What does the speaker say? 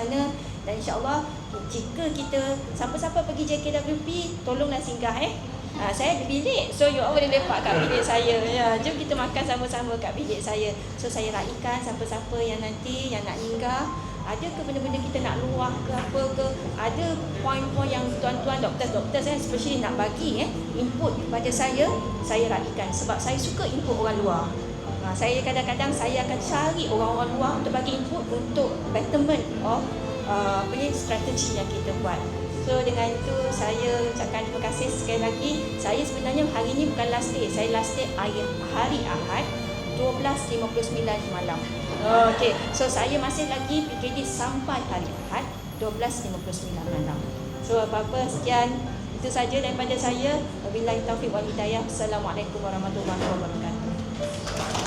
sana. Dan insyaAllah jika kita siapa-siapa pergi JKWP, tolonglah singgah saya ada bilik, so you all boleh lepak kat bilik saya. Ya, jom kita makan sama-sama kat bilik saya. So saya raikan siapa-siapa yang nanti yang nak singgah, ada ke benda-benda kita nak luah ke apa ke, ada poin-poin yang tuan-tuan doktor especially nak bagi input kepada saya raikan sebab saya suka input orang luar. Saya kadang-kadang saya akan cari orang-orang luar untuk bagi input untuk betterment of strategi yang kita buat. So dengan itu saya ucapkan terima kasih sekali lagi. Saya sebenarnya hari ini bukan last day. Saya last day hari Ahad 12.59 malam. Okey. So saya masih lagi PKD sampai hari Ahad 12.59 malam. So apa-apa sekian itu saja daripada saya. Wabillahi taufiq wal hidayah. Assalamualaikum warahmatullahi wabarakatuh.